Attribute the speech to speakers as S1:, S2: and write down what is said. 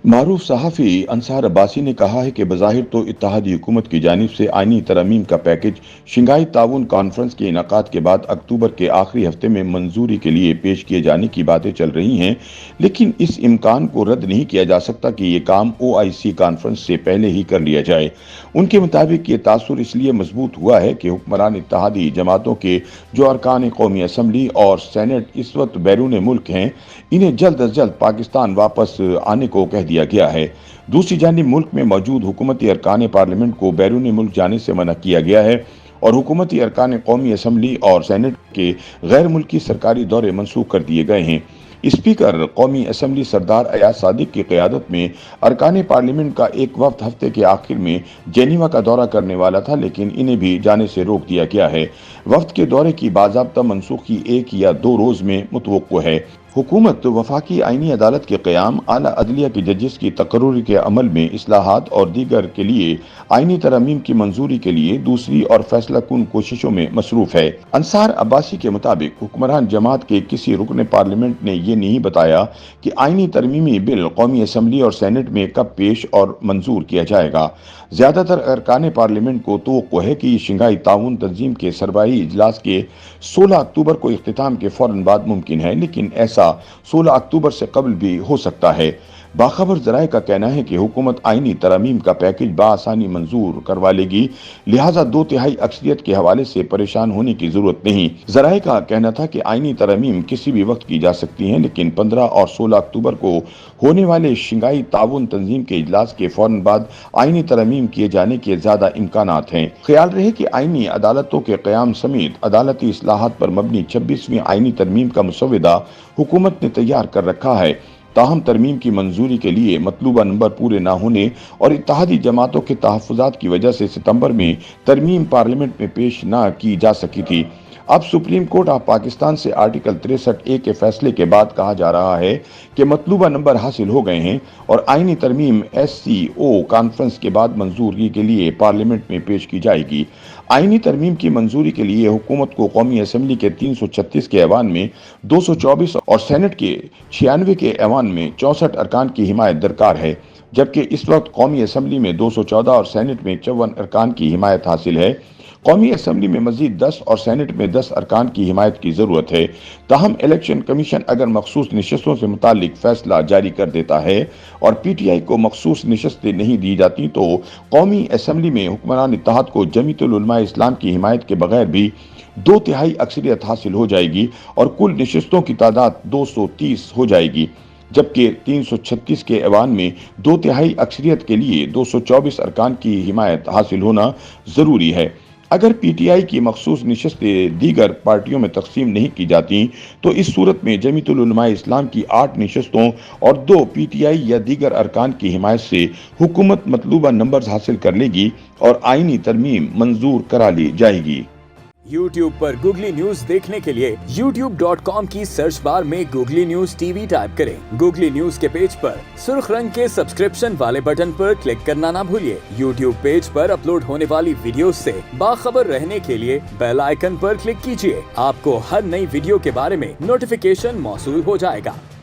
S1: معروف صحافی انصار عباسی نے کہا ہے کہ بظاہر تو اتحادی حکومت کی جانب سے آئینی ترامیم کا پیکج شنگھائی تعاون کانفرنس کے انعقاد کے بعد اکتوبر کے آخری ہفتے میں منظوری کے لیے پیش کیے جانے کی باتیں چل رہی ہیں، لیکن اس امکان کو رد نہیں کیا جا سکتا کہ یہ کام OIC کانفرنس سے پہلے ہی کر لیا جائے۔ ان کے مطابق یہ تاثر اس لیے مضبوط ہوا ہے کہ حکمران اتحادی جماعتوں کے جو ارکان قومی اسمبلی اور سینٹ اس وقت بیرون ملک ہیں، انہیں جلد از جلد پاکستان واپس آنے کو کہہ دیا گیا ہے۔ دوسری جانب ملک میں موجود حکومتی ارکان پارلیمنٹ کو بیرون ملک جانے سے منع کیا گیا ہے اور حکومتی ارکان قومی اسمبلی اور سینٹ کے غیر ملکی سرکاری دورے منسوخ کر دیے گئے ہیں۔ اسپیکر قومی اسمبلی سردار ایاز صادق کی قیادت میں ارکان پارلیمنٹ کا ایک وفد ہفتے کے آخر میں جنیوا کا دورہ کرنے والا تھا، لیکن انہیں بھی جانے سے روک دیا گیا ہے۔ وفد کے دورے کی باضابطہ منسوخی 1 یا 2 روز میں متوقع ہے۔ حکومت وفاقی آئینی عدالت کے قیام، اعلیٰ عدلیہ کے ججز کی تقرری کے عمل میں اصلاحات اور دیگر کے لیے آئینی ترامیم کی منظوری کے لیے دوسری اور فیصلہ کن کوششوں میں مصروف ہے۔ انصار عباسی کے مطابق حکمران جماعت کے کسی رکن پارلیمنٹ نے یہ نہیں بتایا کہ آئینی ترمیمی بل قومی اسمبلی اور سینٹ میں کب پیش اور منظور کیا جائے گا۔ زیادہ تر ارکان پارلیمنٹ کو توقع ہے کہ یہ شنگھائی تعاون تنظیم کے سربراہی اجلاس کے 16 اکتوبر کو اختتام کے فوراً بعد ممکن ہے، لیکن ایسا 16 اکتوبر سے قبل بھی ہو سکتا ہے۔ باخبر ذرائع کا کہنا ہے کہ حکومت آئینی ترامیم کا پیکج بآسانی منظور کروا لے گی، لہٰذا 2/3 اکثریت کے حوالے سے پریشان ہونے کی ضرورت نہیں۔ ذرائع کا کہنا تھا کہ آئینی ترامیم کسی بھی وقت کی جا سکتی ہیں، لیکن 15 اور 16 اکتوبر کو ہونے والے شنگھائی تعاون تنظیم کے اجلاس کے فوراً بعد آئینی ترامیم کیے جانے کے زیادہ امکانات ہیں۔ خیال رہے کہ آئینی عدالتوں کے قیام سمیت عدالتی اصلاحات پر مبنی 26ویں آئینی ترمیم کا مسودہ حکومت نے تیار کر رکھا ہے، تاہم ترمیم کی منظوری کے لیے مطلوبہ نمبر پورے نہ ہونے اور اتحادی جماعتوں کے تحفظات کی وجہ سے ستمبر میں ترمیم پارلیمنٹ میں پیش نہ کی جا سکی تھی۔ اب سپریم کورٹ آف پاکستان سے آرٹیکل 63A کے فیصلے کے بعد کہا جا رہا ہے کہ مطلوبہ نمبر حاصل ہو گئے ہیں اور آئینی ترمیم SCO کانفرنس کے بعد منظوری کے لیے پارلیمنٹ میں پیش کی جائے گی۔ آئینی ترمیم کی منظوری کے لیے حکومت کو قومی اسمبلی کے 336 کے ایوان میں 224 اور سینٹ کے 96 کے ایوان میں 64 ارکان کی حمایت درکار ہے، جبکہ اس وقت قومی اسمبلی میں 214 اور سینٹ میں 54 ارکان کی حمایت حاصل ہے۔ قومی اسمبلی میں مزید 10 اور سینٹ میں 10 ارکان کی حمایت کی ضرورت ہے۔ تاہم الیکشن کمیشن اگر مخصوص نشستوں سے متعلق فیصلہ جاری کر دیتا ہے اور PTI کو مخصوص نشستیں نہیں دی جاتی تو قومی اسمبلی میں حکمران اتحاد کو جمیعت العلماء اسلام کی حمایت کے بغیر بھی 2/3 اکثریت حاصل ہو جائے گی اور کل نشستوں کی تعداد 230 ہو جائے گی، جبکہ 336 کے ایوان میں 2/3 اکثریت کے لیے 224 ارکان کی حمایت حاصل ہونا ضروری ہے۔ اگر PTI کی مخصوص نشستیں دیگر پارٹیوں میں تقسیم نہیں کی جاتی تو اس صورت میں جمیعت العلماء اسلام کی 8 نشستوں اور 2 PTI یا دیگر ارکان کی حمایت سے حکومت مطلوبہ نمبرز حاصل کر لے گی اور آئینی ترمیم منظور کرا لی جائے گی۔
S2: YouTube پر گوگلی نیوز دیکھنے کے لیے youtube.com کی سرچ بار میں گوگلی نیوز TV ٹائپ کریں۔ گوگلی نیوز کے پیج پر سرخ رنگ کے سبسکرپشن والے بٹن پر کلک کرنا نہ بھولیے۔ YouTube پیج پر اپلوڈ ہونے والی ویڈیوز سے باخبر رہنے کے لیے بیل آئیکن پر کلک کیجیے۔ آپ کو ہر نئی ویڈیو کے بارے میں نوٹیفیکیشن موصول ہو جائے گا۔